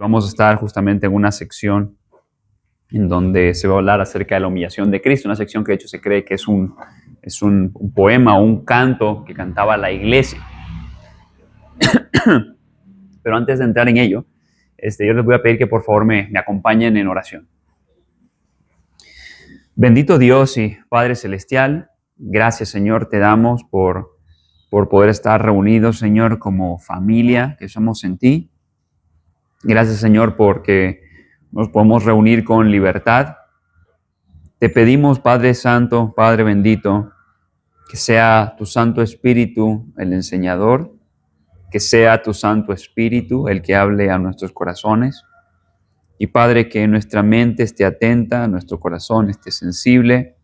Vamos a estar justamente en una sección en donde se va a hablar acerca de la humillación de Cristo, una sección que de hecho se cree que es un poema o un canto que cantaba la iglesia. Pero antes de entrar en ello, yo les voy a pedir que por favor me acompañen en oración. Bendito Dios y Padre Celestial, gracias Señor te damos por poder estar reunidos, Señor, como familia que somos en ti. Gracias Señor porque nos podemos reunir con libertad. Te pedimos, Padre Santo, Padre bendito, que sea tu Santo Espíritu el enseñador, que sea tu Santo Espíritu el que hable a nuestros corazones. Y Padre, que nuestra mente esté atenta, nuestro corazón esté sensible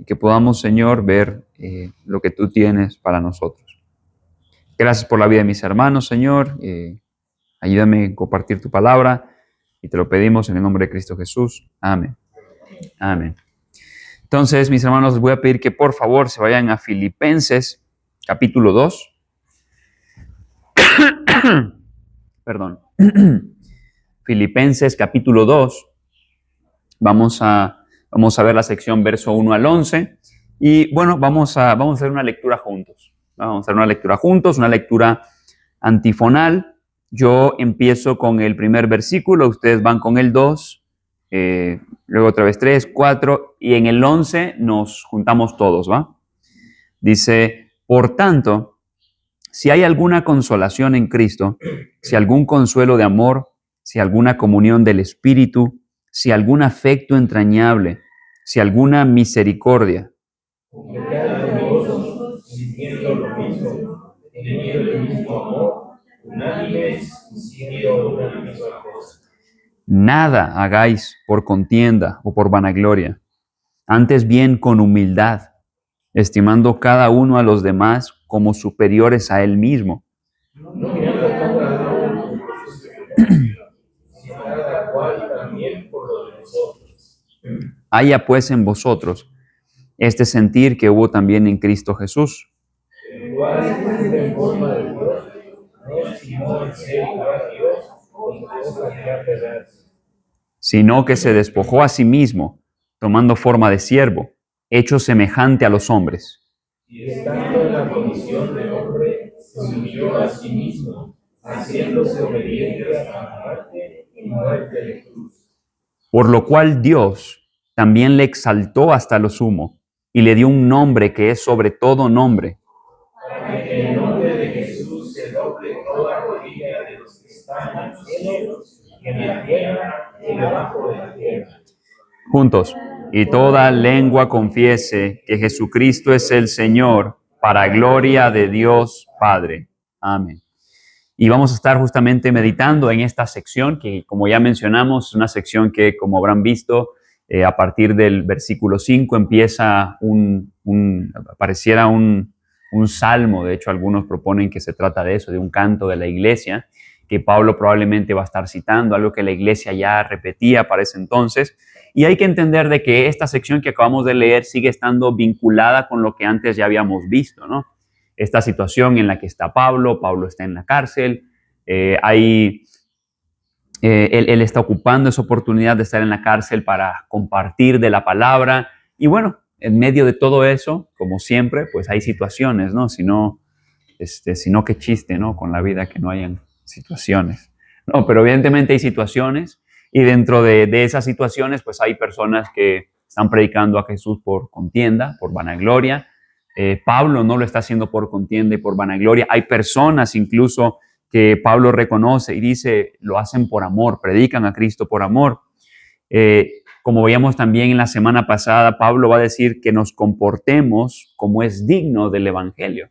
y que podamos, Señor, ver lo que tú tienes para nosotros. Gracias por la vida de mis hermanos, Señor. Ayúdame a compartir tu palabra y te lo pedimos en el nombre de Cristo Jesús. Amén. Amén. Entonces, mis hermanos, les voy a pedir que por favor se vayan a Filipenses, capítulo 2. Perdón. Filipenses, capítulo 2. Vamos a ver la sección verso 1 al 11. Y bueno, vamos a hacer una lectura juntos. Vamos a hacer una lectura juntos, una lectura antifonal. Yo empiezo con el primer versículo, ustedes van con el 2. Luego otra vez 3, 4, y en el 11 nos juntamos todos, ¿va? Dice, por tanto, si hay alguna consolación en Cristo, si algún consuelo de amor, si alguna comunión del Espíritu, si algún afecto entrañable, si alguna misericordia. Sintiendo lo mismo, teniendo el mismo amor, unánimes, sintiendo una misma cosa. Nada hagáis por contienda o por vanagloria, antes bien con humildad, estimando cada uno a los demás como superiores a él mismo. No mirando cada uno por su superior, sino cada cual también por lo de nosotros. Haya pues en vosotros este sentir que hubo también en Cristo Jesús. El cual, en forma de Dios, no estimó en ser igual a Dios con cosas que aferrarse, sino que se despojó a sí mismo, tomando forma de siervo, hecho semejante a los hombres. y estando en la condición de hombre, se humilló a sí mismo, haciéndose obediente hasta la muerte y muerte de cruz. Por lo cual Dios también le exaltó hasta lo sumo y le dio un nombre que es sobre todo nombre. Para que en el nombre de Jesús se doble toda rodilla de los que están en los cielos, y en la tierra, y debajo de la tierra. Juntos. Y toda lengua confiese que Jesucristo es el Señor, para gloria de Dios Padre. Amén. Y vamos a estar justamente meditando en esta sección que, como ya mencionamos, es una sección que, como habrán visto, a partir del versículo 5 empieza pareciera un salmo. De hecho, algunos proponen que se trata de eso, de un canto de la iglesia, que Pablo probablemente va a estar citando, algo que la iglesia ya repetía para ese entonces. Y hay que entender de que esta sección que acabamos de leer sigue estando vinculada con lo que antes ya habíamos visto, ¿no? Esta situación en la que está Pablo está en la cárcel, él está ocupando esa oportunidad de estar en la cárcel para compartir de la palabra. Y bueno, en medio de todo eso, como siempre, pues hay situaciones, ¿no? Si no, qué chiste, ¿no? Con la vida que no hayan situaciones. No, pero evidentemente hay situaciones y dentro de esas situaciones, pues hay personas que están predicando a Jesús por contienda, por vanagloria. Pablo no lo está haciendo por contienda y por vanagloria. Hay personas incluso que Pablo reconoce y dice, lo hacen por amor, predican a Cristo por amor. Como veíamos también en la semana pasada, Pablo va a decir que nos comportemos como es digno del Evangelio.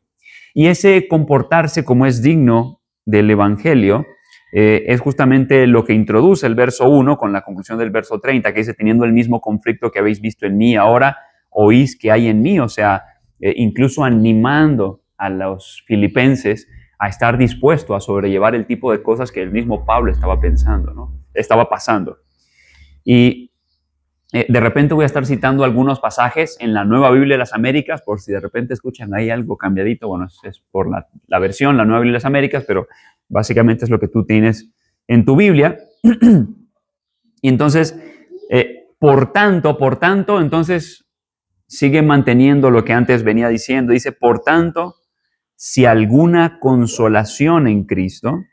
Y ese comportarse como es digno del Evangelio es justamente lo que introduce el verso 1 con la conclusión del verso 30, que dice, teniendo el mismo conflicto que habéis visto en mí, ahora oís que hay en mí. O sea, incluso animando a los filipenses a estar dispuesto a sobrellevar el tipo de cosas que el mismo Pablo estaba pensando, ¿no? Estaba pasando. Y de repente voy a estar citando algunos pasajes en la Nueva Biblia de las Américas, por si de repente escuchan ahí algo cambiadito. Bueno, es por la versión, la Nueva Biblia de las Américas, pero básicamente es lo que tú tienes en tu Biblia. Y entonces, por tanto, entonces sigue manteniendo lo que antes venía diciendo. Dice, por tanto, si alguna consolación en Cristo,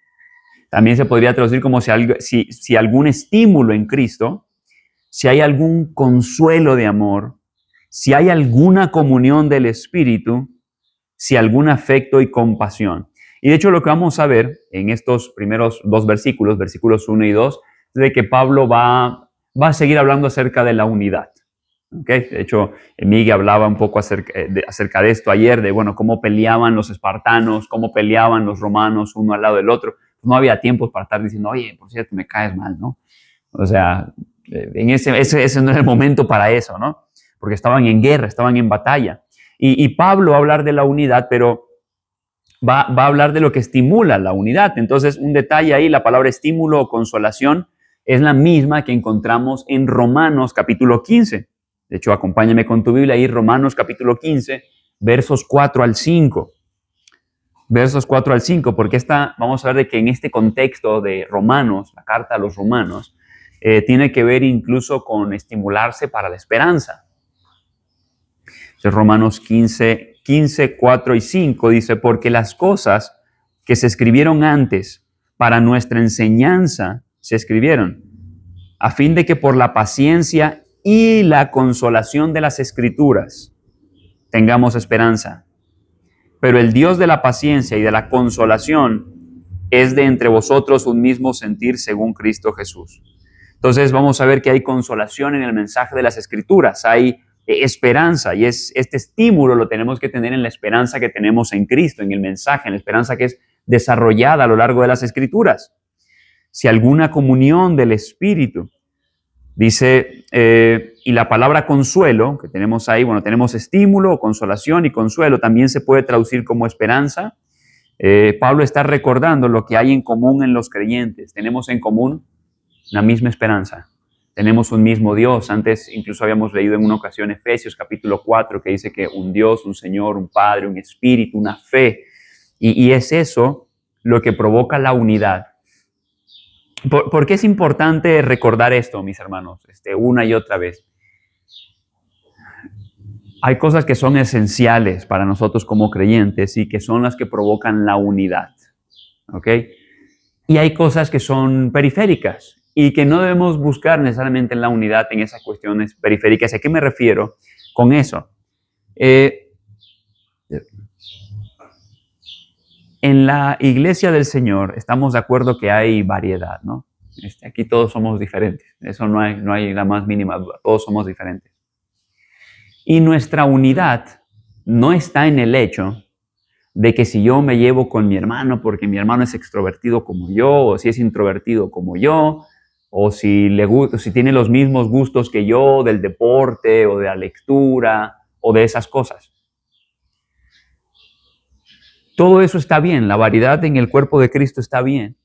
también se podría traducir como si algún estímulo en Cristo, si hay algún consuelo de amor, si hay alguna comunión del Espíritu, si algún afecto y compasión. Y de hecho lo que vamos a ver en estos primeros dos versículos, versículos 1 y 2, es de que Pablo va a seguir hablando acerca de la unidad. ¿Okay? De hecho, Miguel hablaba un poco acerca de esto ayer, de bueno, cómo peleaban los espartanos, cómo peleaban los romanos uno al lado del otro. No había tiempos para estar diciendo, oye, por cierto, me caes mal, ¿no? O sea, ese no era el momento para eso, ¿no? Porque estaban en guerra, estaban en batalla. Y Pablo va a hablar de la unidad, pero va a hablar de lo que estimula la unidad. Entonces, un detalle ahí, la palabra estímulo o consolación es la misma que encontramos en Romanos capítulo 15. De hecho, acompáñame con tu Biblia ahí, Romanos capítulo 15, versos 4 al 5. Versos 4 al 5, porque vamos a ver de que en este contexto de Romanos, la carta a los Romanos, tiene que ver incluso con estimularse para la esperanza. Entonces, Romanos 15, 4 y 5 dice, porque las cosas que se escribieron antes para nuestra enseñanza se escribieron, a fin de que por la paciencia y la consolación de las Escrituras tengamos esperanza. Pero el Dios de la paciencia y de la consolación es de entre vosotros un mismo sentir según Cristo Jesús. Entonces vamos a ver que hay consolación en el mensaje de las Escrituras, hay esperanza, y este estímulo lo tenemos que tener en la esperanza que tenemos en Cristo, en el mensaje, en la esperanza que es desarrollada a lo largo de las Escrituras. Si alguna comunión del Espíritu, dice, y la palabra consuelo, que tenemos ahí, bueno, tenemos estímulo, consolación y consuelo, también se puede traducir como esperanza. Pablo está recordando lo que hay en común en los creyentes. Tenemos en común la misma esperanza. Tenemos un mismo Dios. Antes incluso habíamos leído en una ocasión Efesios capítulo 4 que dice que un Dios, un Señor, un Padre, un Espíritu, una fe. Y es eso lo que provoca la unidad. ¿Por qué es importante recordar esto, mis hermanos? Una y otra vez. Hay cosas que son esenciales para nosotros como creyentes y que son las que provocan la unidad. ¿Ok? Y hay cosas que son periféricas y que no debemos buscar necesariamente en la unidad en esas cuestiones periféricas. ¿A qué me refiero con eso? En la iglesia del Señor estamos de acuerdo que hay variedad, ¿no? Aquí todos somos diferentes. Eso no hay la más mínima duda. Todos somos diferentes. Y nuestra unidad no está en el hecho de que si yo me llevo con mi hermano porque mi hermano es extrovertido como yo, o si es introvertido como yo, o si tiene los mismos gustos que yo del deporte o de la lectura o de esas cosas. Todo eso está bien, la variedad en el cuerpo de Cristo está bien,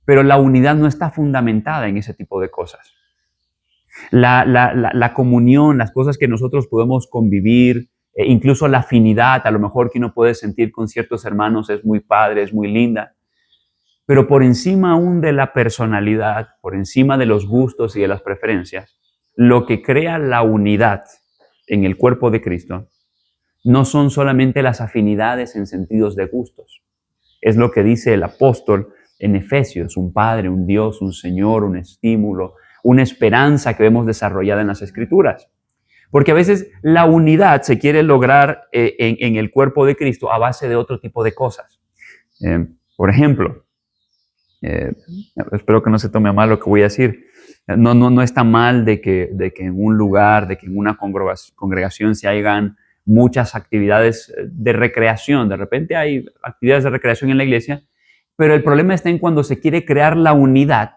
pero la unidad no está fundamentada en ese tipo de cosas. La comunión, las cosas que nosotros podemos convivir, incluso la afinidad, a lo mejor que uno puede sentir con ciertos hermanos es muy padre, es muy linda, pero por encima aún de la personalidad, por encima de los gustos y de las preferencias, lo que crea la unidad en el cuerpo de Cristo no son solamente las afinidades en sentidos de gustos. Es lo que dice el apóstol en Efesios, un Padre, un Dios, un Señor, un estímulo, una esperanza que vemos desarrollada en las Escrituras. Porque a veces la unidad se quiere lograr en el cuerpo de Cristo a base de otro tipo de cosas. Por ejemplo, espero que no se tome a mal lo que voy a decir. No está mal de que en un lugar, de que en una congregación se hagan muchas actividades de recreación. De repente hay actividades de recreación en la iglesia, pero el problema está en cuando se quiere crear la unidad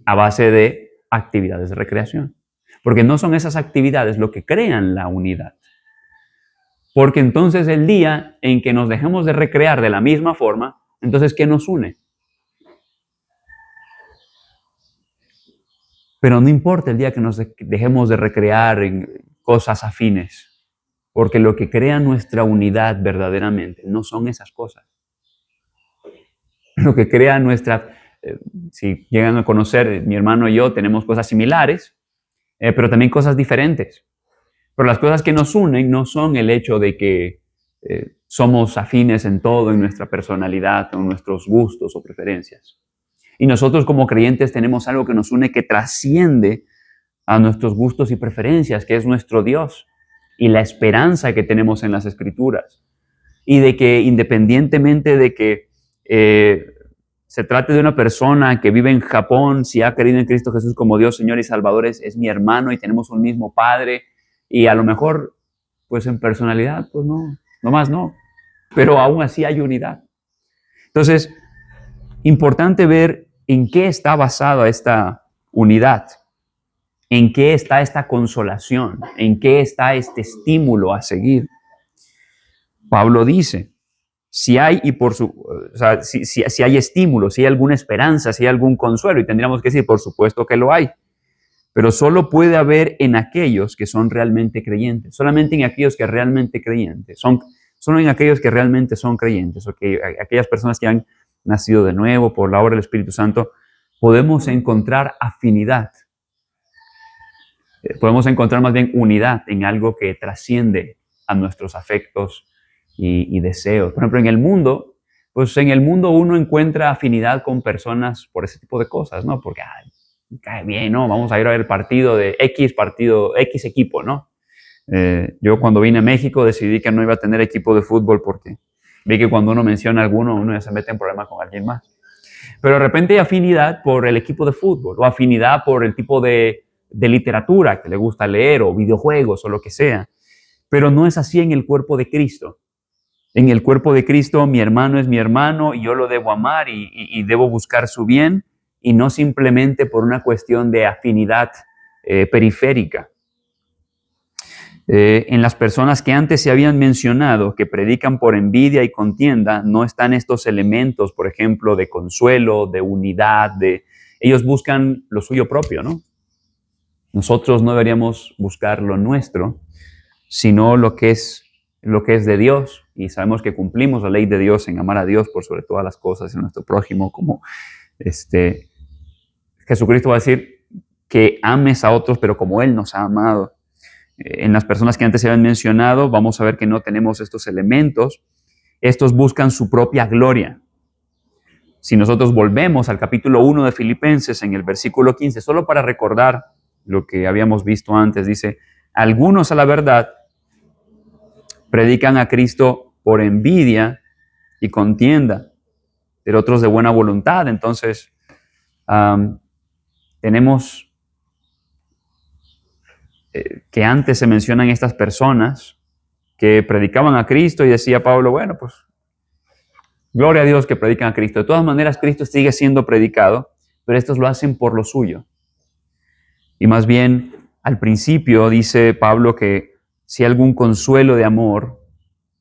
a base de actividades de recreación. Porque no son esas actividades lo que crean la unidad. Porque entonces el día en que nos dejemos de recrear de la misma forma, entonces ¿qué nos une? Pero no importa el día que nos dejemos de recrear en cosas afines, porque lo que crea nuestra unidad verdaderamente no son esas cosas. Lo que crea Si llegan a conocer, mi hermano y yo tenemos cosas similares, pero también cosas diferentes. Pero las cosas que nos unen no son el hecho de que somos afines en todo, en nuestra personalidad, en nuestros gustos o preferencias. Y nosotros como creyentes tenemos algo que nos une que trasciende a nuestros gustos y preferencias, que es nuestro Dios y la esperanza que tenemos en las Escrituras. Y de que independientemente de que se trate de una persona que vive en Japón, si ha creído en Cristo Jesús como Dios, Señor y Salvador, es mi hermano y tenemos un mismo Padre, y a lo mejor, pues en personalidad, pues no más no, pero aún así hay unidad. Entonces, importante ver en qué está basada esta unidad, en qué está esta consolación, en qué está este estímulo a seguir. Pablo dice, si hay si hay estímulo, si hay alguna esperanza, si hay algún consuelo, y tendríamos que decir, por supuesto que lo hay, pero solo puede haber en aquellos que son realmente creyentes, solamente en aquellos que realmente creyentes, solo en aquellos que realmente son creyentes, o que aquellas personas que han nacido de nuevo por la obra del Espíritu Santo, podemos encontrar afinidad, podemos encontrar más bien unidad en algo que trasciende a nuestros afectos y deseos. Por ejemplo, en el mundo uno encuentra afinidad con personas por ese tipo de cosas, ¿no? Porque cae bien, ¿no? Vamos a ir a ver el partido de X equipo, ¿no? Yo cuando vine a México decidí que no iba a tener equipo de fútbol porque vi que cuando uno menciona a alguno, uno ya se mete en problemas con alguien más. Pero de repente hay afinidad por el equipo de fútbol o afinidad por el tipo de literatura que le gusta leer o videojuegos o lo que sea. Pero no es así en el cuerpo de Cristo. En el cuerpo de Cristo, mi hermano es mi hermano y yo lo debo amar y debo buscar su bien, y no simplemente por una cuestión de afinidad periférica. En las personas que antes se habían mencionado, que predican por envidia y contienda, no están estos elementos, por ejemplo, de consuelo, de unidad, ellos buscan lo suyo propio, ¿no? Nosotros no deberíamos buscar lo nuestro, sino lo que es de Dios, y sabemos que cumplimos la ley de Dios en amar a Dios por sobre todas las cosas y a nuestro prójimo, como Jesucristo va a decir que ames a otros, pero como Él nos ha amado. En las personas que antes se habían mencionado, vamos a ver que no tenemos estos elementos. Estos buscan su propia gloria. Si nosotros volvemos al capítulo 1 de Filipenses, en el versículo 15, solo para recordar lo que habíamos visto antes, dice, algunos a la verdad predican a Cristo por envidia y contienda, pero otros de buena voluntad. Entonces, tenemos que antes se mencionan estas personas que predicaban a Cristo y decía Pablo, bueno, pues gloria a Dios que predican a Cristo. De todas maneras, Cristo sigue siendo predicado, pero estos lo hacen por lo suyo. Y más bien, al principio dice Pablo que si hay algún consuelo de amor,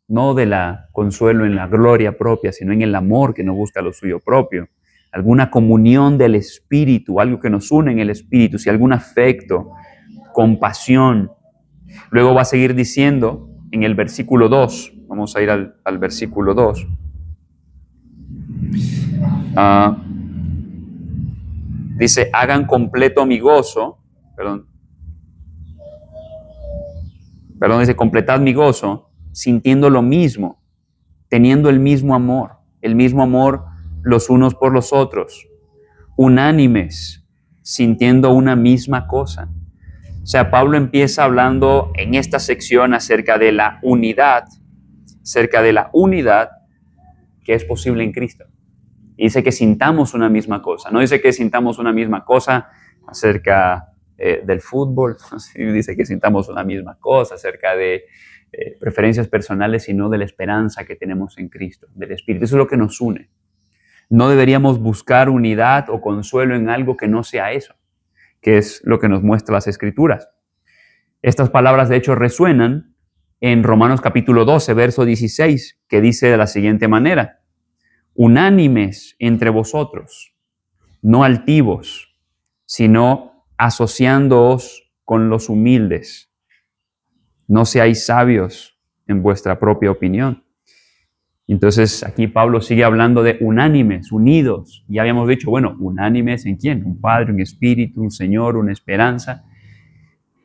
no de la consuelo en la gloria propia, sino en el amor que no busca lo suyo propio, alguna comunión del Espíritu, algo que nos une en el Espíritu, si algún afecto, compasión. Luego va a seguir diciendo en el versículo 2, vamos a ir al versículo 2. Dice, hagan completo mi gozo, dice, completad mi gozo, sintiendo lo mismo, teniendo el mismo amor los unos por los otros, unánimes, sintiendo una misma cosa. O sea, Pablo empieza hablando en esta sección acerca de la unidad que es posible en Cristo. Y dice que sintamos una misma cosa. No dice que sintamos una misma cosa acerca del fútbol, dice que sintamos una misma cosa acerca de preferencias personales, sino de la esperanza que tenemos en Cristo, del Espíritu. Eso es lo que nos une. No deberíamos buscar unidad o consuelo en algo que no sea eso, que es lo que nos muestra las Escrituras. Estas palabras, de hecho, resuenan en Romanos capítulo 12, verso 16, que dice de la siguiente manera, unánimes entre vosotros, no altivos, sino asociándoos con los humildes. No seáis sabios en vuestra propia opinión. Entonces aquí Pablo sigue hablando de unánimes, unidos. Ya habíamos dicho, bueno, unánimes ¿en quién? Un Padre, un Espíritu, un Señor, una esperanza.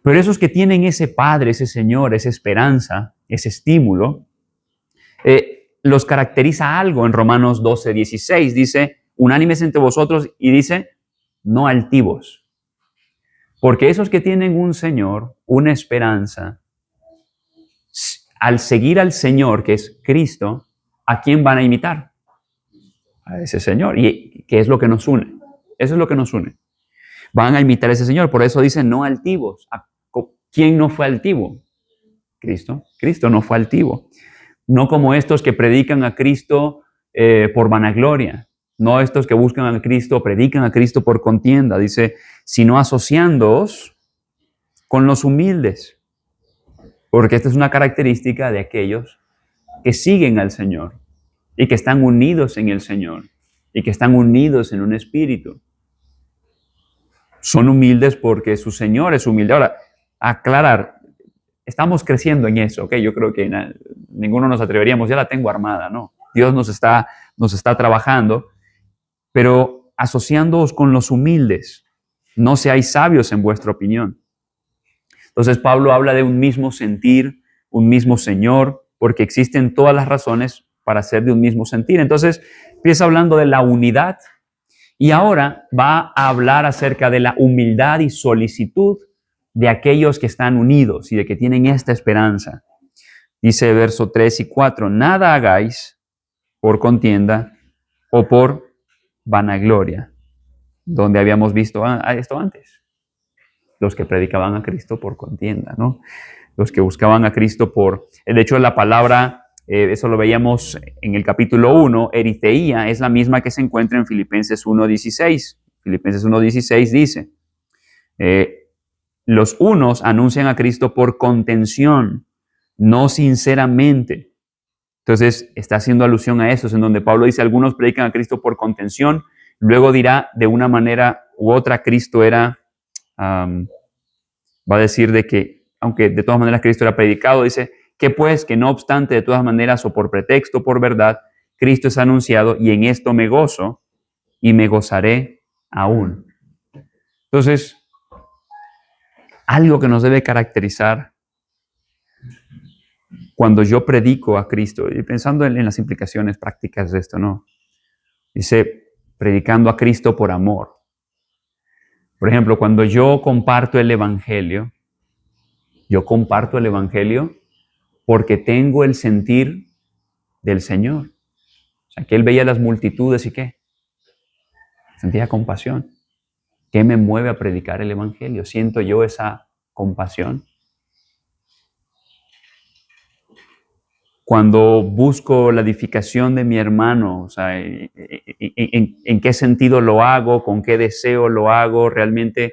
Pero esos que tienen ese Padre, ese Señor, esa esperanza, ese estímulo, los caracteriza algo en Romanos 12:16. Dice, unánimes entre vosotros y dice, no altivos. Porque esos que tienen un Señor, una esperanza, al seguir al Señor, que es Cristo, ¿a quién van a imitar? A ese Señor. ¿Y qué es lo que nos une? Eso es lo que nos une. Van a imitar a ese Señor. Por eso dicen no altivos. ¿Quién no fue altivo? Cristo. Cristo no fue altivo. No como estos que predican a Cristo por vanagloria. No estos que buscan a Cristo, predican a Cristo por contienda. Dice, sino asociándoos con los humildes. Porque esta es una característica de aquellos que siguen al Señor y que están unidos en el Señor y que están unidos en un espíritu. Son humildes porque su Señor es humilde. Ahora, aclarar, estamos creciendo en eso, ¿ok? Yo creo que ninguno nos atreveríamos, ya la tengo armada, ¿no? Dios nos está trabajando, pero asociándoos con los humildes, no seáis sabios en vuestra opinión. Entonces Pablo habla de un mismo sentir, un mismo Señor, porque existen todas las razones para ser de un mismo sentir. Entonces empieza hablando de la unidad y ahora va a hablar acerca de la humildad y solicitud de aquellos que están unidos y de que tienen esta esperanza. Dice verso 3 y 4, nada hagáis por contienda o por vanagloria, donde habíamos visto esto antes. Los que predicaban a Cristo por contienda, ¿no? Los que buscaban a Cristo por... De hecho, la palabra, eso lo veíamos en el capítulo 1, eritheía, es la misma que se encuentra en Filipenses 1:16. Filipenses 1:16 dice, los unos anuncian a Cristo por contención, no sinceramente. Entonces, está haciendo alusión a eso, es en donde Pablo dice, algunos predican a Cristo por contención, luego dirá de una manera u otra, Cristo era... va a decir de que, aunque de todas maneras Cristo era predicado, dice que pues que no obstante de todas maneras o por pretexto o por verdad, Cristo es anunciado y en esto me gozo y me gozaré aún. Entonces, algo que nos debe caracterizar cuando yo predico a Cristo, y pensando en las implicaciones prácticas de esto, ¿no? Dice, predicando a Cristo por amor. Por ejemplo, cuando yo comparto el Evangelio porque tengo el sentir del Señor. O sea, que Él veía las multitudes y ¿qué? Sentía compasión. ¿Qué me mueve a predicar el Evangelio? ¿Siento yo esa compasión? Cuando busco la edificación de mi hermano, o sea, ¿en qué sentido lo hago? ¿Con qué deseo lo hago? Realmente,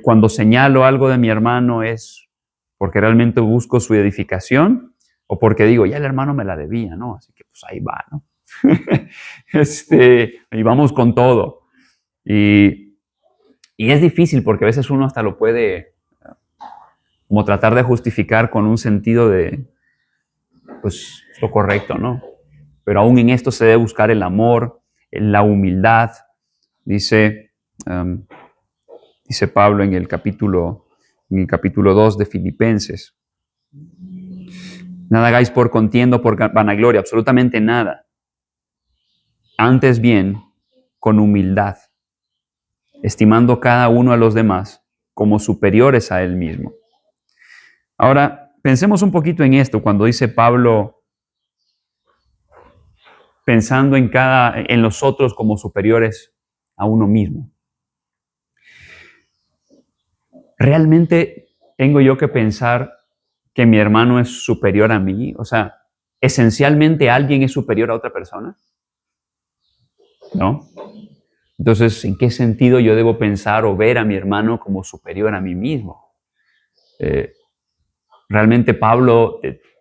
cuando señalo algo de mi hermano, ¿es porque realmente busco su edificación? ¿O porque digo, ya el hermano me la debía, ¿no? Así que pues ahí va, ¿no? Y vamos con todo. Y es difícil porque a veces uno hasta lo puede como tratar de justificar con un sentido de, pues, lo correcto, ¿no? Pero aún en esto se debe buscar el amor, la humildad. Dice Pablo en el capítulo 2 de Filipenses. Nada hagáis por contienda o por vanagloria, absolutamente nada. Antes bien, con humildad, estimando cada uno a los demás como superiores a él mismo. Ahora, pensemos un poquito en esto, cuando dice Pablo, pensando en los otros como superiores a uno mismo. ¿Realmente tengo yo que pensar que mi hermano es superior a mí? O sea, ¿esencialmente alguien es superior a otra persona? ¿No? Entonces, ¿en qué sentido yo debo pensar o ver a mi hermano como superior a mí mismo? Realmente Pablo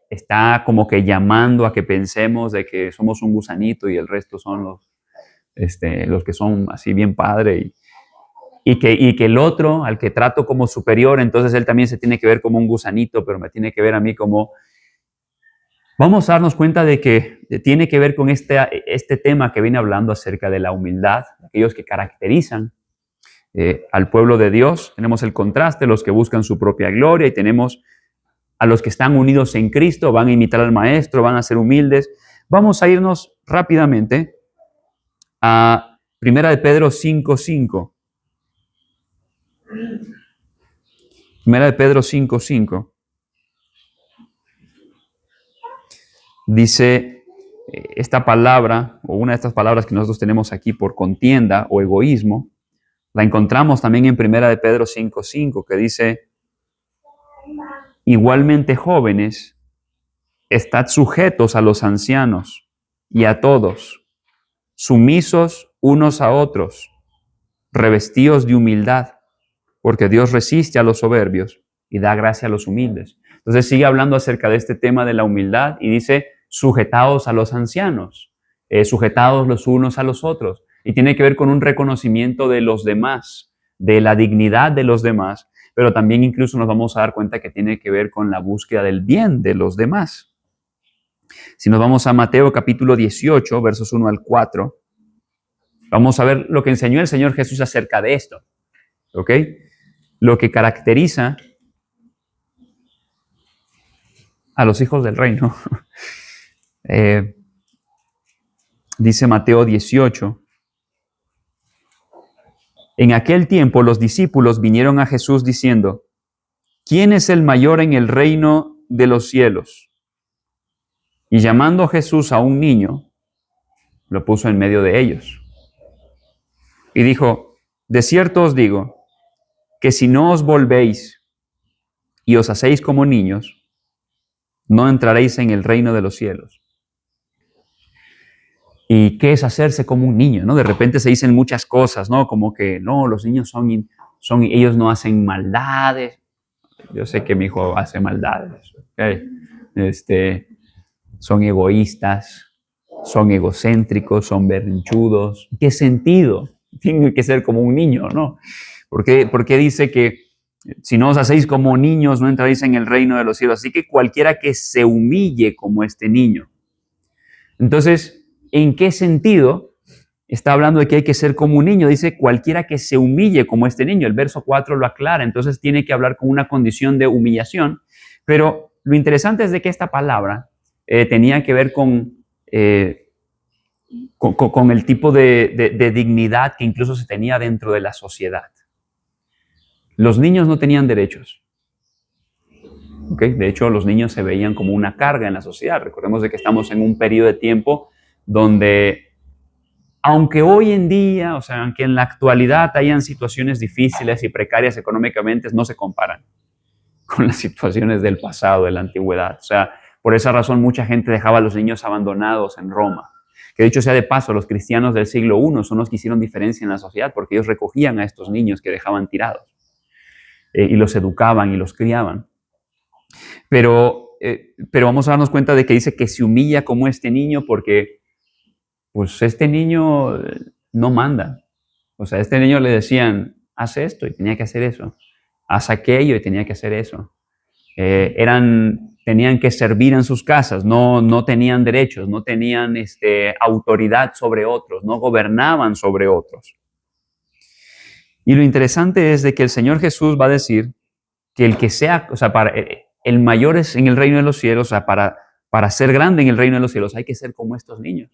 está como que llamando a que pensemos de que somos un gusanito y el resto son los que son así bien padre y que el otro, al que trato como superior, entonces él también se tiene que ver como un gusanito, pero me tiene que ver a mí como Vamos a darnos cuenta de que tiene que ver con este tema que viene hablando acerca de la humildad, aquellos que caracterizan al pueblo de Dios. Tenemos el contraste, los que buscan su propia gloria, y tenemos a los que están unidos en Cristo, van a imitar al Maestro, van a ser humildes. Vamos a irnos rápidamente a 1 de Pedro 5:5. 1 de Pedro 5:5. Dice esta palabra, o una de estas palabras que nosotros tenemos aquí por contienda o egoísmo, la encontramos también en 1 de Pedro 5:5, que dice: igualmente jóvenes, estad sujetos a los ancianos y a todos, sumisos unos a otros, revestidos de humildad, porque Dios resiste a los soberbios y da gracia a los humildes. Entonces sigue hablando acerca de este tema de la humildad y dice: sujetados a los ancianos, sujetados los unos a los otros. Y tiene que ver con un reconocimiento de los demás, de la dignidad de los demás, pero también incluso nos vamos a dar cuenta que tiene que ver con la búsqueda del bien de los demás. Si nos vamos a Mateo capítulo 18, versos 1 al 4, vamos a ver lo que enseñó el Señor Jesús acerca de esto. ¿Ok? Lo que caracteriza a los hijos del reino. Dice Mateo 18. En aquel tiempo los discípulos vinieron a Jesús diciendo: ¿quién es el mayor en el reino de los cielos? Y llamando Jesús a un niño, lo puso en medio de ellos. Y dijo: de cierto os digo, que si no os volvéis y os hacéis como niños, no entraréis en el reino de los cielos. ¿Y qué es hacerse como un niño? ¿No? De repente se dicen muchas cosas, ¿no? Como que no, los niños ellos no hacen maldades. Yo sé que mi hijo hace maldades. ¿Okay? Son egoístas, son egocéntricos, son berrinchudos. ¿Qué sentido? Tienen que ser como un niño, ¿no? ¿Por qué dice que si no os hacéis como niños, no entraréis en el reino de los cielos? Así que cualquiera que se humille como este niño. Entonces, ¿en qué sentido está hablando de que hay que ser como un niño? Dice: cualquiera que se humille como este niño. El verso 4 lo aclara. Entonces tiene que hablar con una condición de humillación. Pero lo interesante es de que esta palabra tenía que ver con el tipo de dignidad que incluso se tenía dentro de la sociedad. Los niños no tenían derechos. ¿Okay? De hecho, los niños se veían como una carga en la sociedad. Recordemos de que estamos en un periodo de tiempo donde, aunque hoy en día, o sea, aunque en la actualidad hayan situaciones difíciles y precarias económicamente, no se comparan con las situaciones del pasado, de la antigüedad. O sea, por esa razón mucha gente dejaba a los niños abandonados en Roma. Que dicho sea de paso, los cristianos del siglo I son los que hicieron diferencia en la sociedad, porque ellos recogían a estos niños que dejaban tirados y los educaban y los criaban. Pero vamos a darnos cuenta de que dice que se humilla como este niño porque pues este niño no manda. O sea, a este niño le decían: haz esto y tenía que hacer eso. Haz aquello y tenía que hacer eso. Tenían que servir en sus casas, no tenían derechos, no tenían autoridad sobre otros, no gobernaban sobre otros. Y lo interesante es de que el Señor Jesús va a decir que el que sea, o sea, el mayor es en el reino de los cielos, o sea, para ser grande en el reino de los cielos hay que ser como estos niños.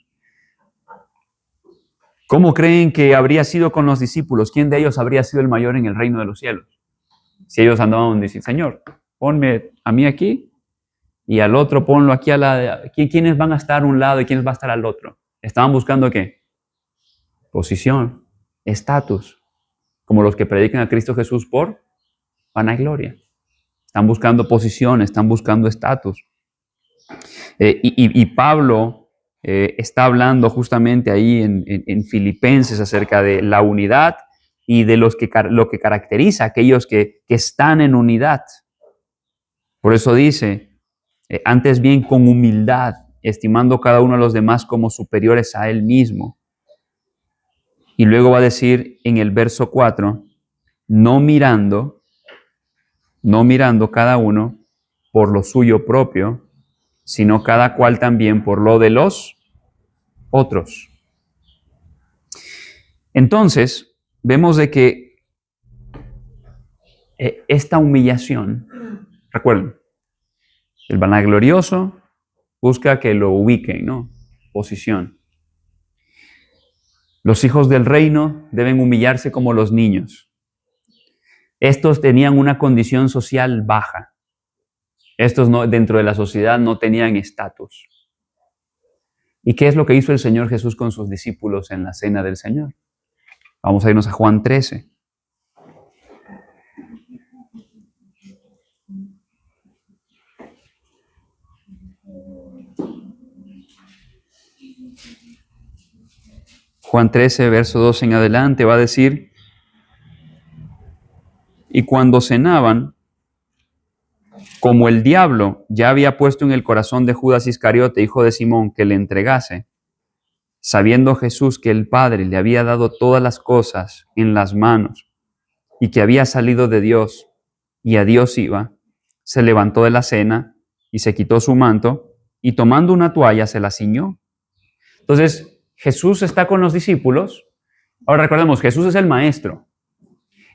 ¿Cómo creen que habría sido con los discípulos? ¿Quién de ellos habría sido el mayor en el reino de los cielos? Si ellos andaban diciendo: Señor, ponme a mí aquí y al otro ponlo aquí a la... ¿Quiénes van a estar a un lado y quiénes van a estar al otro? Estaban buscando ¿qué? Posición, estatus, como los que predican a Cristo Jesús por vanagloria. Están buscando posición, están buscando estatus. Y Pablo está hablando justamente ahí en Filipenses acerca de la unidad y de lo que caracteriza a aquellos que están en unidad. Por eso dice: antes bien con humildad, estimando cada uno a los demás como superiores a él mismo. Y luego va a decir en el verso 4, no mirando cada uno por lo suyo propio, sino cada cual también por lo de los otros. Entonces, vemos de que esta humillación, recuerden, el vanaglorioso busca que lo ubiquen, ¿no? Posición. Los hijos del reino deben humillarse como los niños. Estos tenían una condición social baja. Estos no, dentro de la sociedad no tenían estatus. ¿Y qué es lo que hizo el Señor Jesús con sus discípulos en la cena del Señor? Vamos a irnos a Juan 13. Juan 13, verso 2 en adelante, va a decir: y cuando cenaban, como el diablo ya había puesto en el corazón de Judas Iscariote, hijo de Simón, que le entregase, sabiendo Jesús que el Padre le había dado todas las cosas en las manos y que había salido de Dios y a Dios iba, se levantó de la cena y se quitó su manto y tomando una toalla se la ciñó. Entonces, Jesús está con los discípulos. Ahora recordemos, Jesús es el maestro.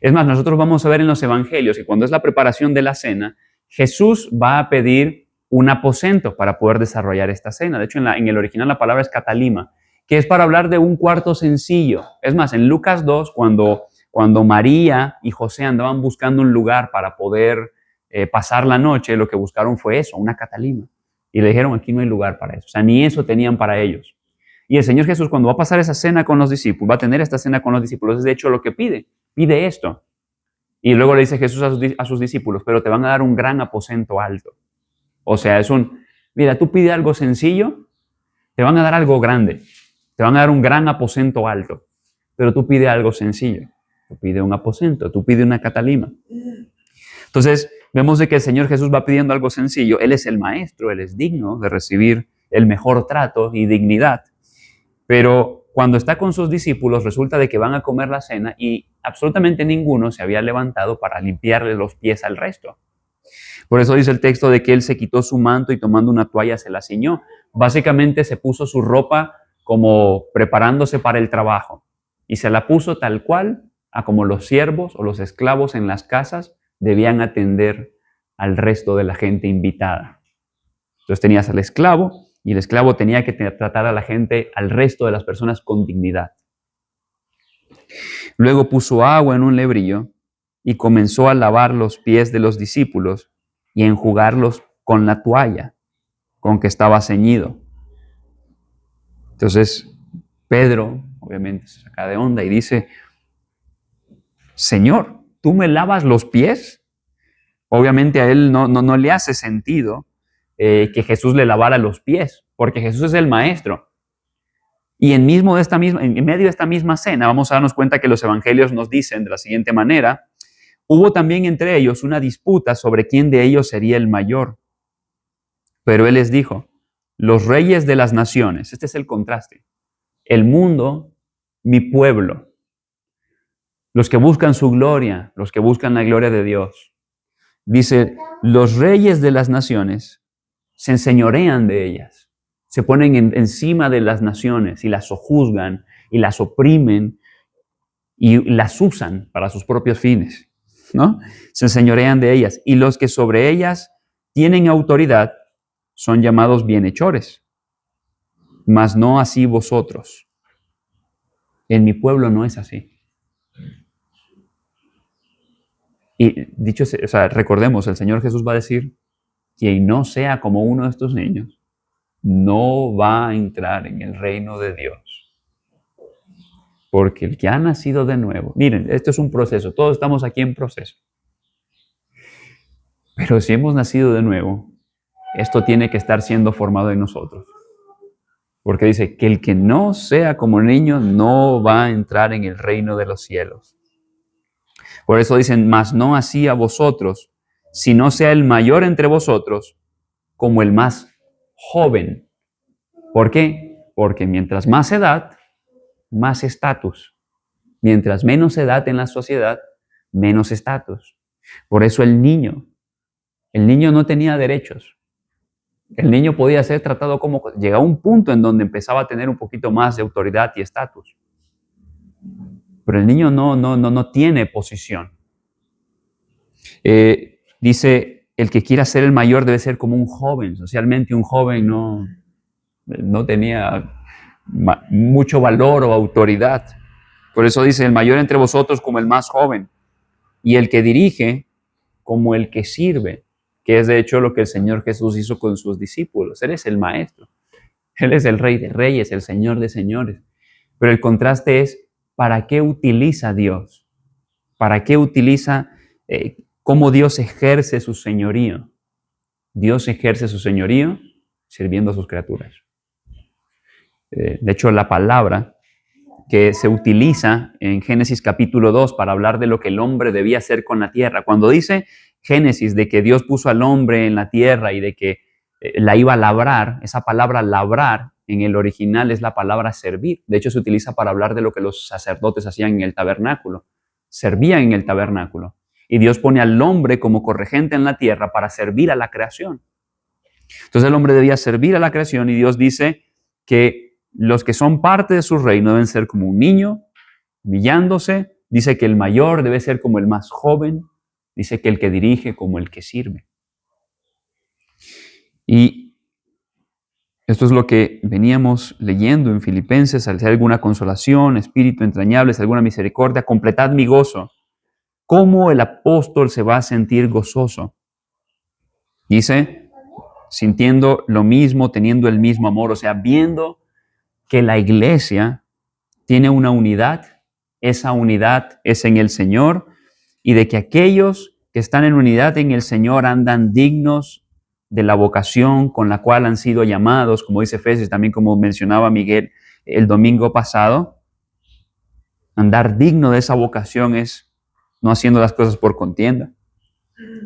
Es más, nosotros vamos a ver en los evangelios que cuando es la preparación de la cena, Jesús va a pedir un aposento para poder desarrollar esta cena. De hecho, en el original la palabra es catalima, que es para hablar de un cuarto sencillo. Es más, en Lucas 2, cuando María y José andaban buscando un lugar para poder pasar la noche, lo que buscaron fue eso, una catalima. Y le dijeron, aquí no hay lugar para eso. O sea, ni eso tenían para ellos. Y el Señor Jesús, cuando va a pasar esa cena con los discípulos, va a tener esta cena con los discípulos, es de hecho lo que pide esto. Y luego le dice Jesús a sus discípulos, pero te van a dar un gran aposento alto. O sea, mira, tú pide algo sencillo, te van a dar algo grande. Te van a dar un gran aposento alto. Pero tú pide algo sencillo. Tú pide un aposento, tú pide una catalima. Entonces, vemos de que el Señor Jesús va pidiendo algo sencillo. Él es el maestro, Él es digno de recibir el mejor trato y dignidad. Pero cuando está con sus discípulos, resulta de que van a comer la cena y absolutamente ninguno se había levantado para limpiarle los pies al resto. Por eso dice el texto de que él se quitó su manto y tomando una toalla se la ciñó. Básicamente se puso su ropa como preparándose para el trabajo y se la puso tal cual a como los siervos o los esclavos en las casas debían atender al resto de la gente invitada. Entonces tenías al esclavo y el esclavo tenía que tratar a la gente, al resto de las personas con dignidad. Luego puso agua en un lebrillo y comenzó a lavar los pies de los discípulos y a enjugarlos con la toalla con que estaba ceñido. Entonces Pedro, obviamente, se saca de onda y dice, Señor, ¿tú me lavas los pies? Obviamente a él no le hace sentido que Jesús le lavara los pies, porque Jesús es el maestro. Y en medio de esta misma cena, vamos a darnos cuenta que los evangelios nos dicen de la siguiente manera, hubo también entre ellos una disputa sobre quién de ellos sería el mayor. Pero él les dijo, los reyes de las naciones, este es el contraste, el mundo, mi pueblo, los que buscan su gloria, los que buscan la gloria de Dios. Dice, los reyes de las naciones se enseñorean de ellas. Se ponen encima de las naciones y las sojuzgan y las oprimen y las usan para sus propios fines, ¿no? Se enseñorean de ellas. Y los que sobre ellas tienen autoridad son llamados bienhechores, mas no así vosotros. En mi pueblo no es así. Y dicho, o sea, recordemos, el Señor Jesús va a decir, quien no sea como uno de estos niños, no va a entrar en el reino de Dios. Porque el que ha nacido de nuevo, miren, esto es un proceso, todos estamos aquí en proceso. Pero si hemos nacido de nuevo, esto tiene que estar siendo formado en nosotros. Porque dice que el que no sea como niño no va a entrar en el reino de los cielos. Por eso dicen, mas no así a vosotros, si no sea el mayor entre vosotros como el más joven. ¿Por qué? Porque mientras más edad, más estatus. Mientras menos edad en la sociedad, menos estatus. Por eso el niño no tenía derechos. El niño podía ser tratado como... Llegaba un punto en donde empezaba a tener un poquito más de autoridad y estatus. Pero el niño no tiene posición. Dice, el que quiera ser el mayor debe ser como un joven. Socialmente un joven no tenía mucho valor o autoridad. Por eso dice, el mayor entre vosotros como el más joven. Y el que dirige como el que sirve, que es de hecho lo que el Señor Jesús hizo con sus discípulos. Él es el maestro. Él es el rey de reyes, el señor de señores. Pero el contraste es, ¿para qué utiliza Dios? ¿Para qué utiliza, cómo Dios ejerce su señorío? Dios ejerce su señorío sirviendo a sus criaturas. De hecho, la palabra que se utiliza en Génesis capítulo 2 para hablar de lo que el hombre debía hacer con la tierra. Cuando dice Génesis de que Dios puso al hombre en la tierra y de que la iba a labrar, esa palabra labrar en el original es la palabra servir. De hecho, se utiliza para hablar de lo que los sacerdotes hacían en el tabernáculo. Servían en el tabernáculo. Y Dios pone al hombre como corregente en la tierra para servir a la creación. Entonces el hombre debía servir a la creación y Dios dice que los que son parte de su reino deben ser como un niño, humillándose. Dice que el mayor debe ser como el más joven. Dice que el que dirige como el que sirve. Y esto es lo que veníamos leyendo en Filipenses. Si hay alguna consolación, espíritu entrañable, si hay alguna misericordia, completad mi gozo. ¿Cómo el apóstol se va a sentir gozoso? Dice, sintiendo lo mismo, teniendo el mismo amor, o sea, viendo que la iglesia tiene una unidad, esa unidad es en el Señor, y de que aquellos que están en unidad en el Señor andan dignos de la vocación con la cual han sido llamados, como dice Efesios, también como mencionaba Miguel el domingo pasado. Andar digno de esa vocación es no haciendo las cosas por contienda,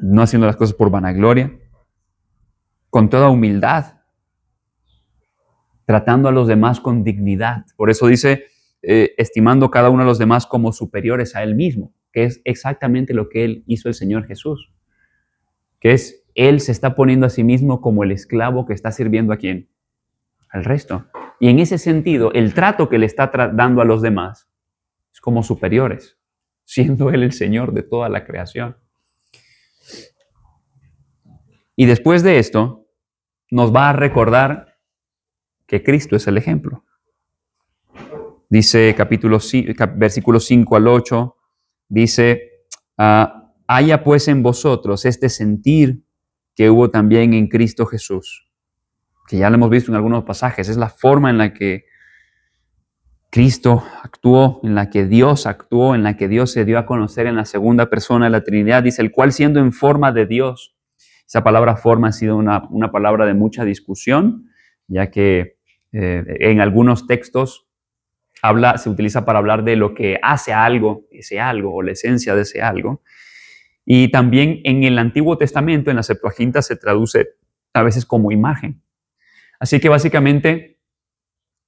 no haciendo las cosas por vanagloria, con toda humildad, tratando a los demás con dignidad. Por eso dice, estimando cada uno a los demás como superiores a él mismo, que es exactamente lo que él hizo el Señor Jesús, que es, él se está poniendo a sí mismo como el esclavo que está sirviendo a quién, al resto. Y en ese sentido, el trato que le está dando a los demás es como superiores, siendo él el Señor de toda la creación. Y después de esto, nos va a recordar que Cristo es el ejemplo. Dice versículos 5 al 8, dice, haya pues en vosotros este sentir que hubo también en Cristo Jesús, que ya lo hemos visto en algunos pasajes, es la forma en la que Cristo actuó, en la que Dios actuó, en la que Dios se dio a conocer en la segunda persona de la Trinidad, dice, el cual siendo en forma de Dios. Esa palabra forma ha sido una palabra de mucha discusión, ya que en algunos textos se utiliza para hablar de lo que hace algo, ese algo, o la esencia de ese algo. Y también en el Antiguo Testamento, en la Septuaginta, se traduce a veces como imagen. Así que básicamente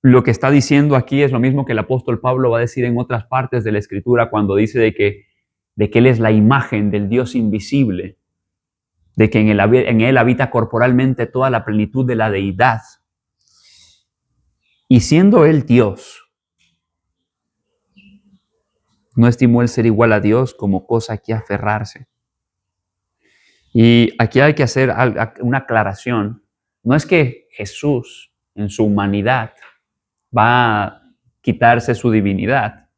lo que está diciendo aquí es lo mismo que el apóstol Pablo va a decir en otras partes de la Escritura cuando dice de que Él es la imagen del Dios invisible, de que en Él habita corporalmente toda la plenitud de la deidad. Y siendo Él Dios, no estimó el ser igual a Dios como cosa a que aferrarse. Y aquí hay que hacer una aclaración. No es que Jesús, en su humanidad, va a quitarse su divinidad,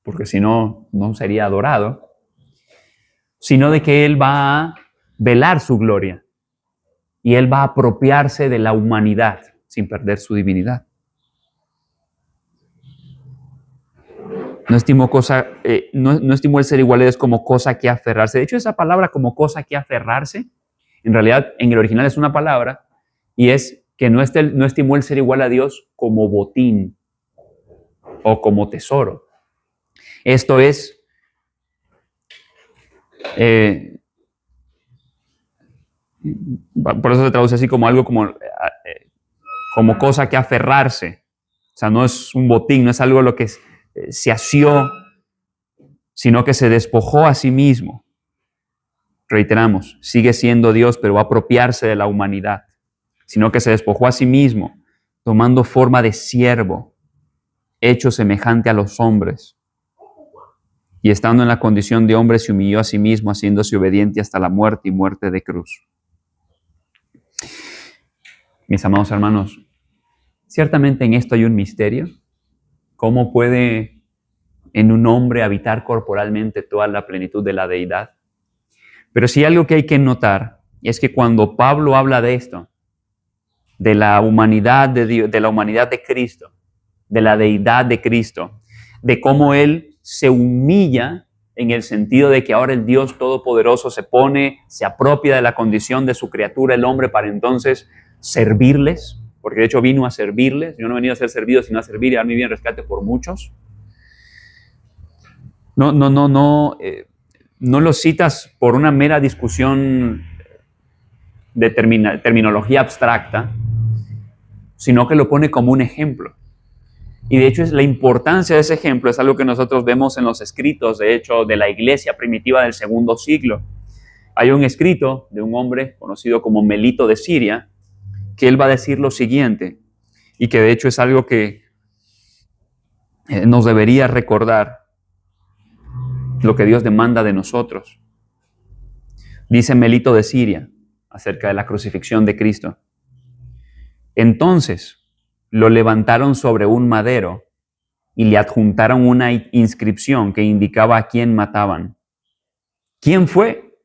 porque si no, no sería adorado, sino de que Él va a velar su gloria y Él va a apropiarse de la humanidad sin perder su divinidad. No estimó el ser iguales como cosa que aferrarse. De hecho, esa palabra como cosa que aferrarse, en realidad en el original es una palabra y es que no estimó el ser igual a Dios como botín o como tesoro. Esto es, por eso se traduce así como algo como cosa que aferrarse. O sea, no es un botín, no es algo lo que se asió, sino que se despojó a sí mismo. Reiteramos, sigue siendo Dios, pero va a apropiarse de la humanidad. sino que se despojó a sí mismo, tomando forma de siervo, hecho semejante a los hombres. Y estando en la condición de hombre, se humilló a sí mismo, haciéndose obediente hasta la muerte y muerte de cruz. Mis amados hermanos, ciertamente en esto hay un misterio. ¿Cómo puede en un hombre habitar corporalmente toda la plenitud de la deidad? Pero sí algo que hay que notar, es que cuando Pablo habla de esto, de la humanidad de Dios, de la humanidad de Cristo, de la deidad de Cristo, de cómo Él se humilla en el sentido de que ahora el Dios Todopoderoso se apropia de la condición de su criatura, el hombre, para entonces servirles, porque de hecho vino a servirles. Yo no he venido a ser servido, sino a servir y dar mi bien rescate por muchos. No lo citas por una mera discusión de terminología abstracta, sino que lo pone como un ejemplo. Y de hecho la importancia de ese ejemplo es algo que nosotros vemos en los escritos, de hecho, de la iglesia primitiva del segundo siglo. Hay un escrito de un hombre conocido como Melito de Siria, que él va a decir lo siguiente, y que de hecho es algo que nos debería recordar lo que Dios demanda de nosotros. Dice Melito de Siria acerca de la crucifixión de Cristo. Entonces lo levantaron sobre un madero y le adjuntaron una inscripción que indicaba a quién mataban. ¿Quién fue?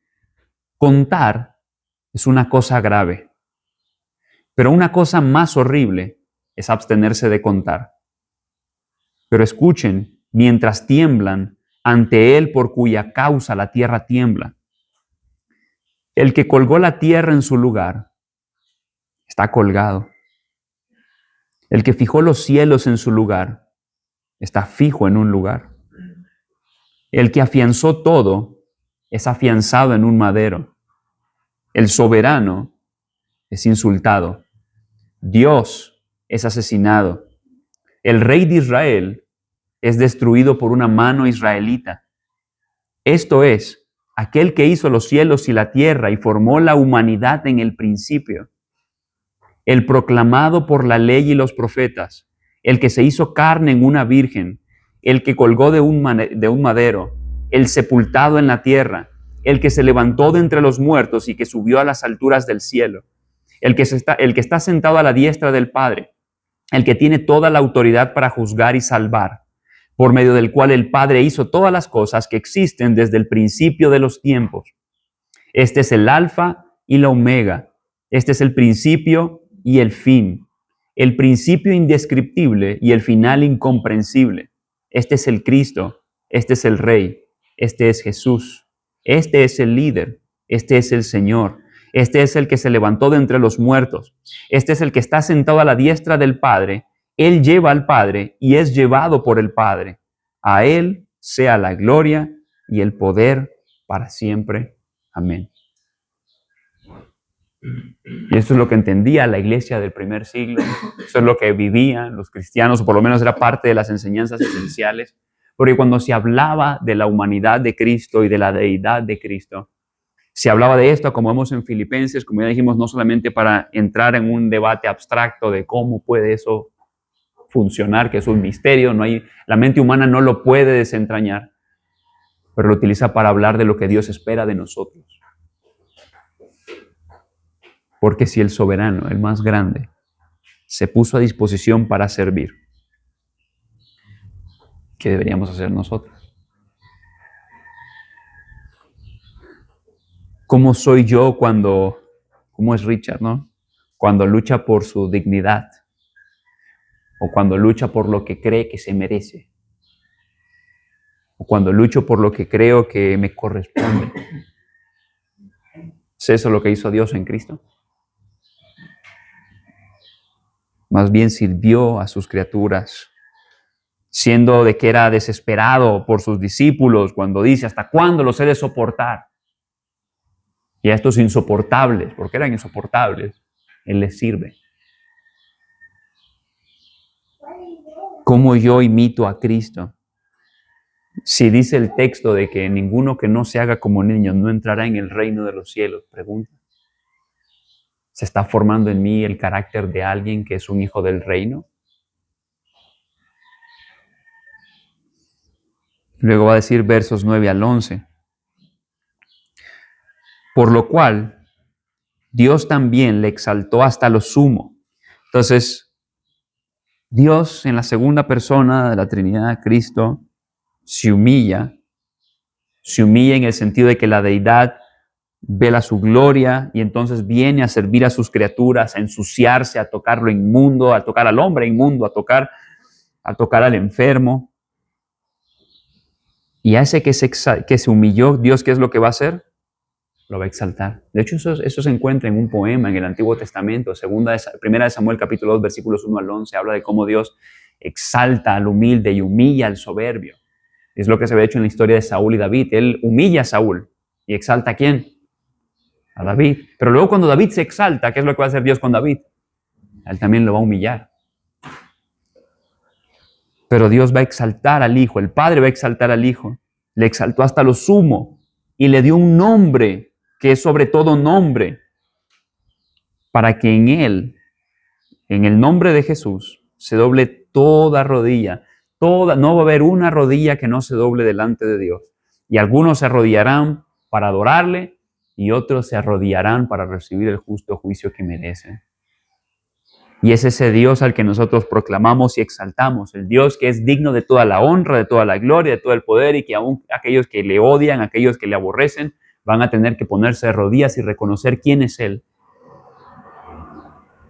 Contar es una cosa grave, pero una cosa más horrible es abstenerse de contar. Pero escuchen, mientras tiemblan ante Él por cuya causa la tierra tiembla. El que colgó la tierra en su lugar está colgado. El que fijó los cielos en su lugar está fijo en un lugar. El que afianzó todo es afianzado en un madero. El soberano es insultado. Dios es asesinado. El rey de Israel es destruido por una mano israelita. Esto es, aquel que hizo los cielos y la tierra y formó la humanidad en el principio. El proclamado por la ley y los profetas, el que se hizo carne en una virgen, el que colgó de un madero, el sepultado en la tierra, el que se levantó de entre los muertos y que subió a las alturas del cielo, el que está sentado a la diestra del Padre, el que tiene toda la autoridad para juzgar y salvar, por medio del cual el Padre hizo todas las cosas que existen desde el principio de los tiempos. Este es el Alfa y la Omega. Este es el principio y el fin, el principio indescriptible y el final incomprensible. Este es el Cristo, este es el Rey, este es Jesús, este es el líder, este es el Señor, este es el que se levantó de entre los muertos, este es el que está sentado a la diestra del Padre. Él lleva al Padre y es llevado por el Padre. A Él sea la gloria y el poder para siempre. Amén. Y esto es lo que entendía la iglesia del primer siglo, eso es lo que vivían los cristianos, o por lo menos era parte de las enseñanzas esenciales, porque cuando se hablaba de la humanidad de Cristo y de la deidad de Cristo, se hablaba de esto, como vemos en Filipenses, como ya dijimos, no solamente para entrar en un debate abstracto de cómo puede eso funcionar, que es un misterio, la mente humana no lo puede desentrañar, pero lo utiliza para hablar de lo que Dios espera de nosotros. Porque si el soberano, el más grande, se puso a disposición para servir, ¿qué deberíamos hacer nosotros? ¿Cómo soy yo cómo es Richard, ¿no? Cuando lucha por su dignidad o cuando lucha por lo que cree que se merece o cuando lucho por lo que creo que me corresponde? ¿Es eso lo que hizo Dios en Cristo? Más bien sirvió a sus criaturas, siendo de que era desesperado por sus discípulos cuando dice, ¿hasta cuándo los he de soportar? Y a estos insoportables, porque eran insoportables, Él les sirve. ¿Cómo yo imito a Cristo? Si dice el texto de que ninguno que no se haga como niño no entrará en el reino de los cielos, pregunta. ¿Se está formando en mí el carácter de alguien que es un hijo del reino? Luego va a decir versos 9 al 11. Por lo cual, Dios también le exaltó hasta lo sumo. Entonces, Dios en la segunda persona de la Trinidad, Cristo, se humilla en el sentido de que la deidad vela su gloria y entonces viene a servir a sus criaturas, a ensuciarse, a tocar lo inmundo, a tocar al hombre inmundo, a tocar al enfermo. Y a ese que se humilló, Dios, ¿qué es lo que va a hacer? Lo va a exaltar. De hecho, eso se encuentra en un poema en el Antiguo Testamento, primera de Samuel, capítulo 2, versículos 1 al 11, habla de cómo Dios exalta al humilde y humilla al soberbio. Es lo que se ve hecho en la historia de Saúl y David. Él humilla a Saúl y exalta ¿a quién? A David. Pero luego cuando David se exalta, ¿qué es lo que va a hacer Dios con David? Él también lo va a humillar. Pero Dios va a exaltar al Hijo, el Padre va a exaltar al Hijo. Le exaltó hasta lo sumo y le dio un nombre que es sobre todo nombre, para que en Él, en el nombre de Jesús, se doble toda rodilla. No va a haber una rodilla que no se doble delante de Dios. Y algunos se arrodillarán para adorarle y otros se arrodillarán para recibir el justo juicio que merecen. Y es ese Dios al que nosotros proclamamos y exaltamos, el Dios que es digno de toda la honra, de toda la gloria, de todo el poder, y que aún aquellos que le odian, aquellos que le aborrecen, van a tener que ponerse de rodillas y reconocer quién es Él.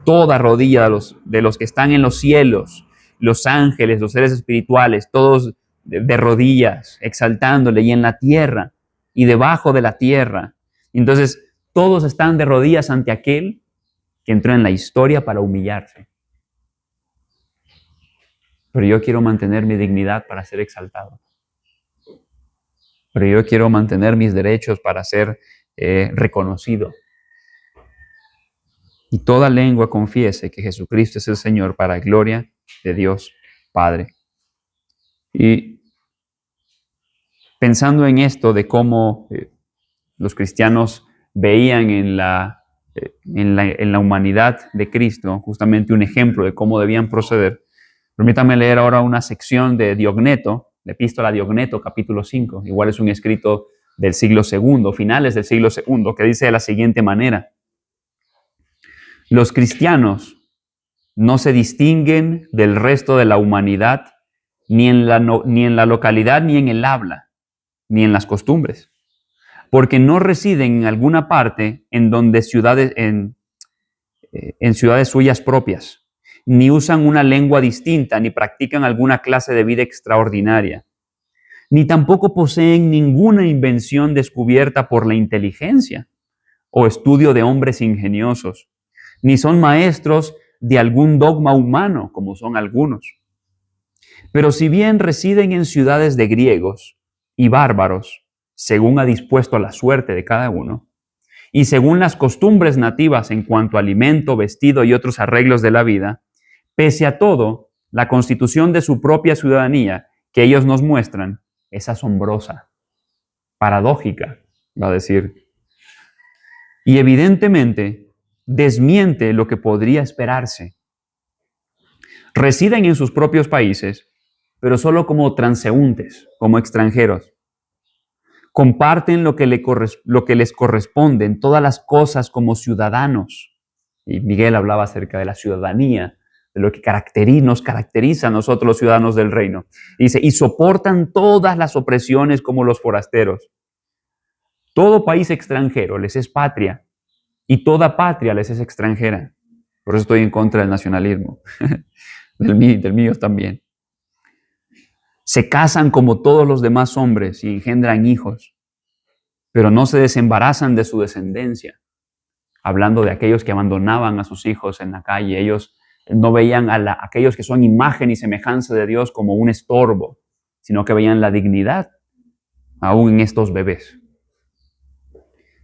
Toda rodilla de los que están en los cielos, los ángeles, los seres espirituales, todos de rodillas, exaltándole, y en la tierra y debajo de la tierra. Entonces, todos están de rodillas ante aquel que entró en la historia para humillarse. Pero yo quiero mantener mi dignidad para ser exaltado. Pero yo quiero mantener mis derechos para ser reconocido. Y toda lengua confiese que Jesucristo es el Señor, para gloria de Dios Padre. Y pensando en esto de cómo los cristianos veían en la humanidad de Cristo justamente un ejemplo de cómo debían proceder, permítame leer ahora una sección de Diogneto, la epístola a Diogneto, capítulo 5. Igual es un escrito del siglo II, finales del siglo II, que dice de la siguiente manera: los cristianos no se distinguen del resto de la humanidad ni en la localidad, ni en el habla, ni en las costumbres, porque no residen en alguna parte en ciudades suyas propias, ni usan una lengua distinta, ni practican alguna clase de vida extraordinaria, ni tampoco poseen ninguna invención descubierta por la inteligencia o estudio de hombres ingeniosos, ni son maestros de algún dogma humano, como son algunos. Pero si bien residen en ciudades de griegos y bárbaros, según ha dispuesto la suerte de cada uno, y según las costumbres nativas en cuanto a alimento, vestido y otros arreglos de la vida, pese a todo, la constitución de su propia ciudadanía que ellos nos muestran es asombrosa, paradójica, va a decir, y evidentemente desmiente lo que podría esperarse. Residen en sus propios países, pero solo como transeúntes, como extranjeros. Comparten lo que les corresponde en todas las cosas como ciudadanos. Y Miguel hablaba acerca de la ciudadanía, de lo que nos caracteriza a nosotros los ciudadanos del reino. Dice, y soportan todas las opresiones como los forasteros. Todo país extranjero les es patria, y toda patria les es extranjera. Por eso estoy en contra del nacionalismo, del mío también. Se casan como todos los demás hombres y engendran hijos, pero no se desembarazan de su descendencia. Hablando de aquellos que abandonaban a sus hijos en la calle, ellos no veían a aquellos que son imagen y semejanza de Dios como un estorbo, sino que veían la dignidad aún en estos bebés.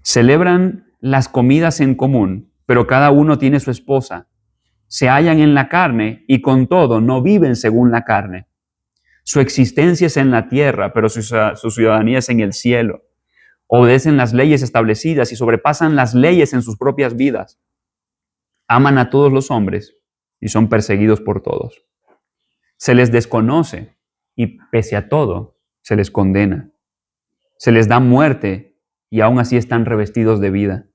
Celebran las comidas en común, pero cada uno tiene su esposa. Se hallan en la carne y con todo no viven según la carne. Su existencia es en la tierra, pero su ciudadanía es en el cielo. Obedecen las leyes establecidas y sobrepasan las leyes en sus propias vidas. Aman a todos los hombres y son perseguidos por todos. Se les desconoce y pese a todo se les condena. Se les da muerte y aún así están revestidos de vida.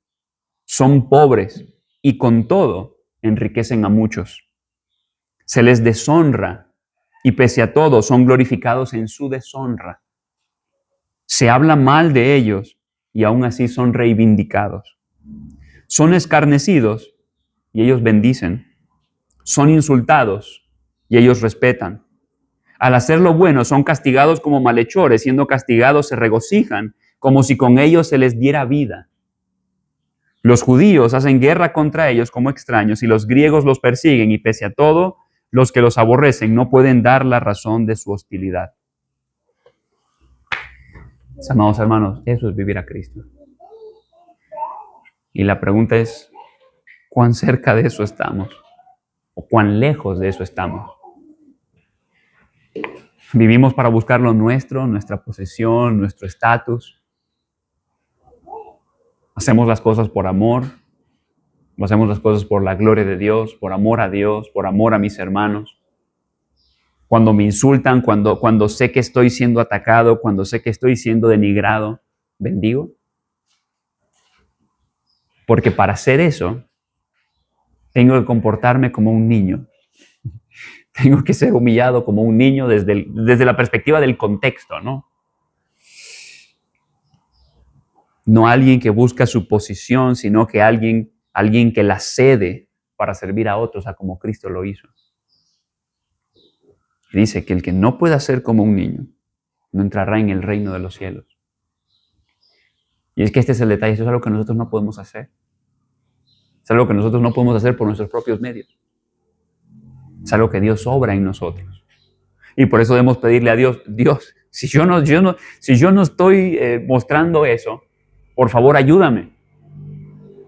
Son pobres y con todo enriquecen a muchos. Se les deshonra y pese a todo son glorificados en su deshonra. Se habla mal de ellos y aún así son reivindicados. Son escarnecidos y ellos bendicen. Son insultados y ellos respetan. Al hacer lo bueno son castigados como malhechores, siendo castigados se regocijan como si con ellos se les diera vida. Los judíos hacen guerra contra ellos como extraños y los griegos los persiguen y pese a todo, los que los aborrecen no pueden dar la razón de su hostilidad. Amados hermanos, eso es vivir a Cristo. Y la pregunta es, ¿cuán cerca de eso estamos? ¿O cuán lejos de eso estamos? Vivimos para buscar lo nuestro, nuestra posesión, nuestro estatus. Hacemos las cosas por amor. Hacemos las cosas por la gloria de Dios, por amor a Dios, por amor a mis hermanos. Cuando me insultan, cuando sé que estoy siendo atacado, cuando sé que estoy siendo denigrado, bendigo. Porque para hacer eso, tengo que comportarme como un niño. Tengo que ser humillado como un niño desde la perspectiva del contexto, ¿no? No alguien que busca su posición, sino que alguien que la cede para servir a otros, como Cristo lo hizo. Dice que el que no pueda ser como un niño, no entrará en el reino de los cielos. Y es que este es el detalle, eso es algo que nosotros no podemos hacer. Es algo que nosotros no podemos hacer por nuestros propios medios. Es algo que Dios obra en nosotros. Y por eso debemos pedirle a Dios, Dios, si yo no estoy mostrando eso, por favor ayúdame.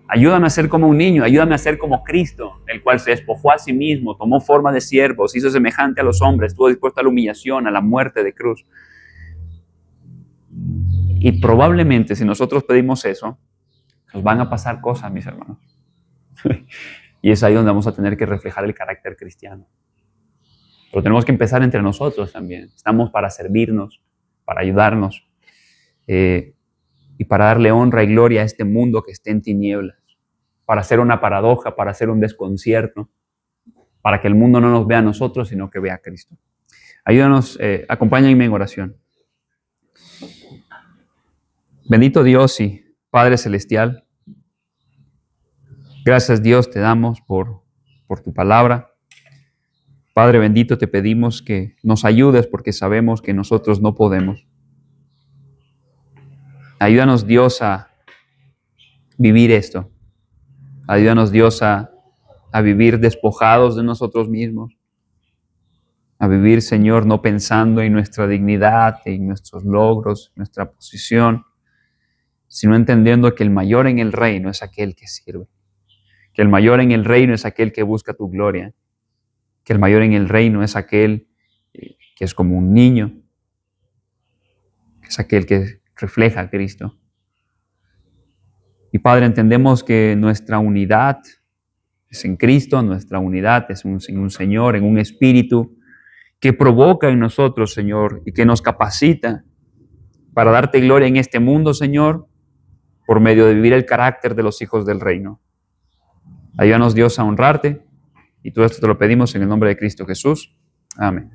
Ayúdame a ser como un niño, ayúdame a ser como Cristo, el cual se despojó a sí mismo, tomó forma de siervo, se hizo semejante a los hombres, estuvo dispuesto a la humillación, a la muerte de cruz. Y probablemente si nosotros pedimos eso, nos van a pasar cosas, mis hermanos. Y es ahí donde vamos a tener que reflejar el carácter cristiano. Pero tenemos que empezar entre nosotros también. Estamos para servirnos, para ayudarnos y para darle honra y gloria a este mundo que esté en tinieblas, para hacer una paradoja, para hacer un desconcierto, para que el mundo no nos vea a nosotros, sino que vea a Cristo. Ayúdanos, acompáñenme en oración. Bendito Dios y Padre Celestial, gracias Dios te damos por tu palabra. Padre bendito, te pedimos que nos ayudes porque sabemos que nosotros no podemos. Ayúdanos Dios a vivir esto. Ayúdanos Dios a vivir despojados de nosotros mismos. A vivir, Señor, no pensando en nuestra dignidad, en nuestros logros, nuestra posición, sino entendiendo que el mayor en el reino es aquel que sirve. Que el mayor en el reino es aquel que busca tu gloria. Que el mayor en el reino es aquel que es como un niño. Que es aquel que refleja a Cristo. Y Padre, entendemos que nuestra unidad es en Cristo, nuestra unidad es en un Señor, en un Espíritu que provoca en nosotros, Señor, y que nos capacita para darte gloria en este mundo, Señor, por medio de vivir el carácter de los hijos del reino. Ayúdanos, Dios, a honrarte, y todo esto te lo pedimos en el nombre de Cristo Jesús. Amén.